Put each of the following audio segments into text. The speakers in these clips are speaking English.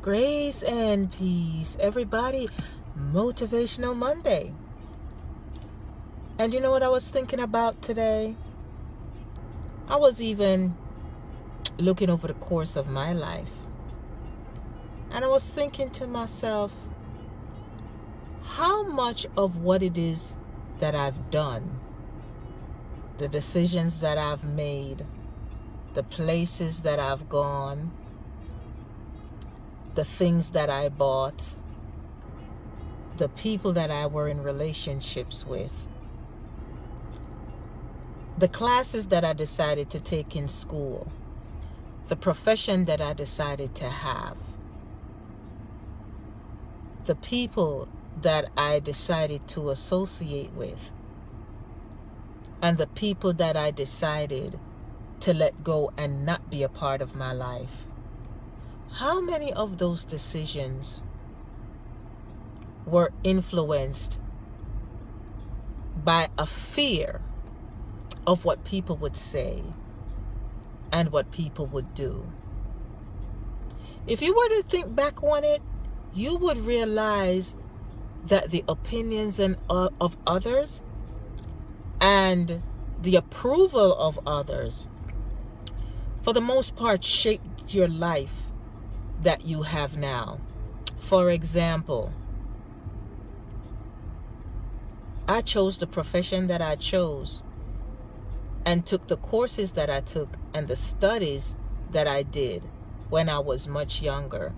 Grace and peace, everybody. Motivational Monday. And you know what I was thinking about today? I was even looking over the course of my life. And I was thinking to myself, how much of what it is that I've done, the decisions that I've made, the places that I've gone, the things that I bought, the people that I were in relationships with, the classes that I decided to take in school, the profession that I decided to have, the people that I decided to associate with, and the people that I decided to let go and not be a part of my life. How many of those decisions were influenced by a fear of what people would say and what people would do? If you were to think back on it, you would realize that the opinions of others and the approval of others, for the most part, shaped your life that you have now. For example, I chose the profession that I chose and took the courses that I took and the studies that I did when I was much younger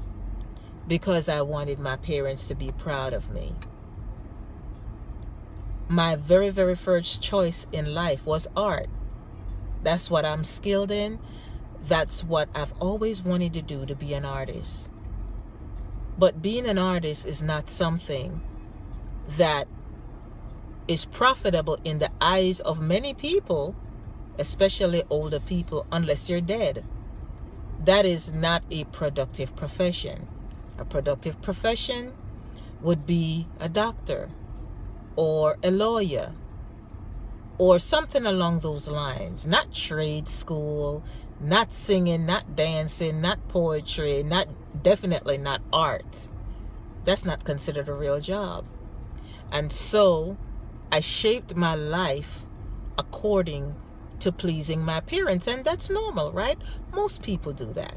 because I wanted my parents to be proud of me. My very, very first choice in life was art. That's what I'm skilled in. That's what I've always wanted to do, to be an artist. But being an artist is not something that is profitable in the eyes of many people, especially older people, unless you're dead. That is not a productive profession. A productive profession would be a doctor or a lawyer or something along those lines. Not trade school, not singing, not dancing, not poetry, definitely not art. That's not considered a real job. And so I shaped my life according to pleasing my parents, and that's normal, right? Most people do that.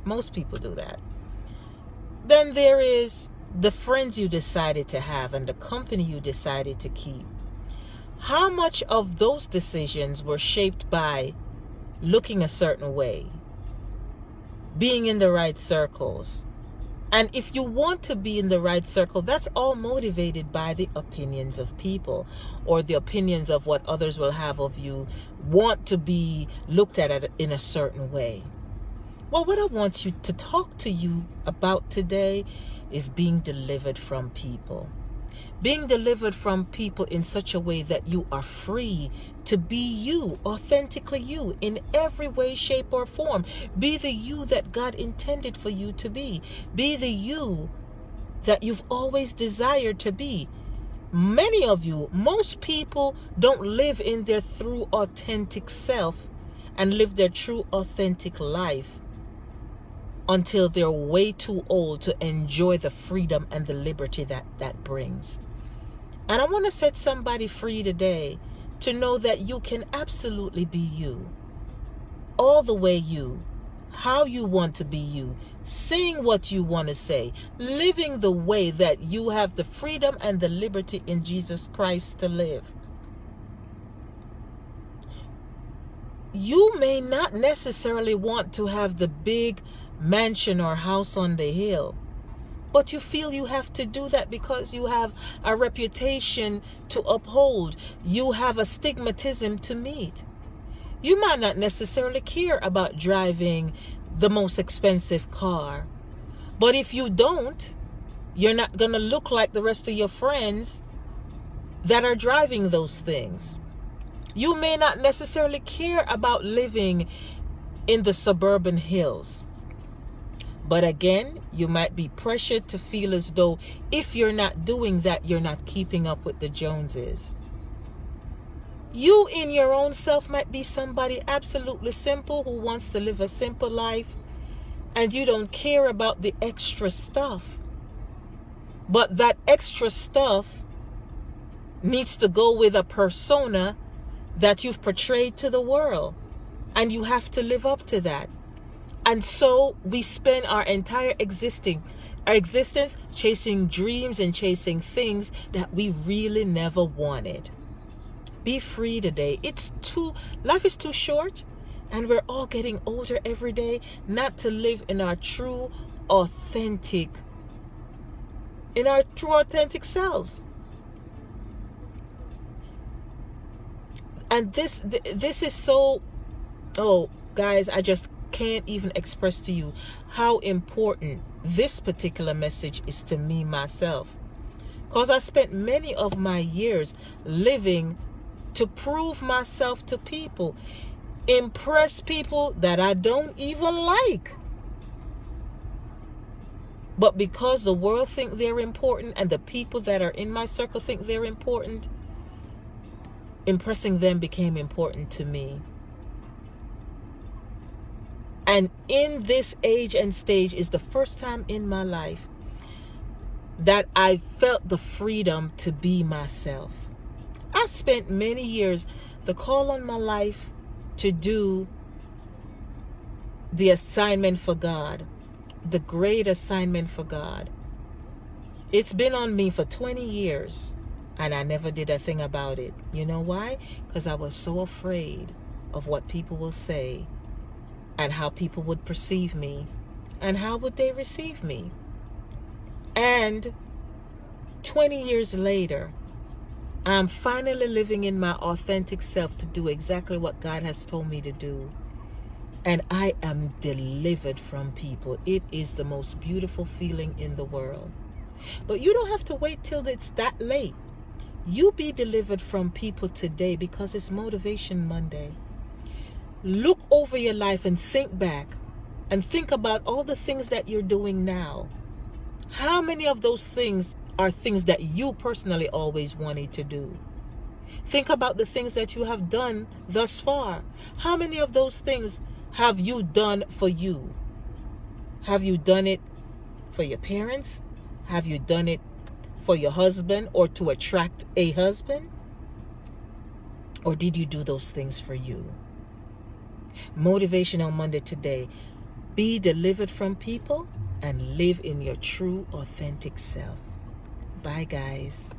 Most people do that. Then there is the friends you decided to have and the company you decided to keep. How much of those decisions were shaped by looking a certain way, being in the right circles? And if you want to be in the right circle, that's all motivated by the opinions of people or the opinions of what others will have of you, want to be looked at in a certain way. Well, what I want you to talk to you about today is being delivered from people. Being delivered from people in such a way that you are free to be you, authentically you, in every way, shape, or form. Be the you that God intended for you to be. Be the you that you've always desired to be. Many of you, most people don't live in their true authentic self and live their true authentic life until they're way too old to enjoy the freedom and the liberty that brings. And I want to set somebody free today to know that you can absolutely be you. All the way you. How you want to be you. Saying what you want to say. Living the way that you have the freedom and the liberty in Jesus Christ to live. You may not necessarily want to have the big mansion or house on the hill, but you feel you have to do that because you have a reputation to uphold. You have a stigmatism to meet. You might not necessarily care about driving the most expensive car, but if you don't, you're not going to look like the rest of your friends that are driving those things. You may not necessarily care about living in the suburban hills, but again, you might be pressured to feel as though if you're not doing that, you're not keeping up with the Joneses. You in your own self might be somebody absolutely simple who wants to live a simple life and you don't care about the extra stuff. But that extra stuff needs to go with a persona that you've portrayed to the world, and you have to live up to that. And so we spend our entire existence chasing dreams and chasing things that we really never wanted. Be free today. Life is too short, and we're all getting older every day, not to live in our true authentic selves. And this is so, oh guys, I just can't even express to you how important this particular message is to me myself, because I spent many of my years living to prove myself to people, impress people that I don't even like. But because the world think they're important, and the people that are in my circle think they're important, impressing them became important to me. And in this age and stage is the first time in my life that I felt the freedom to be myself. I spent many years, the call on my life to do the assignment for God, the great assignment for God. It's been on me for 20 years, and I never did a thing about it. You know why? Because I was so afraid of what people will say, and how people would perceive me, and how would they receive me. And 20 years later, I'm finally living in my authentic self to do exactly what God has told me to do. And I am delivered from people. It is the most beautiful feeling in the world. But you don't have to wait till it's that late. You be delivered from people today, because it's Motivation Monday. Look over your life and think back, and think about all the things that you're doing now. How many of those things are things that you personally always wanted to do? Think about the things that you have done thus far. How many of those things have you done for you? Have you done it for your parents? Have you done it for your husband, or to attract a husband? Or did you do those things for you? Motivational Monday today. Be delivered from people and live in your true, authentic self. Bye, guys.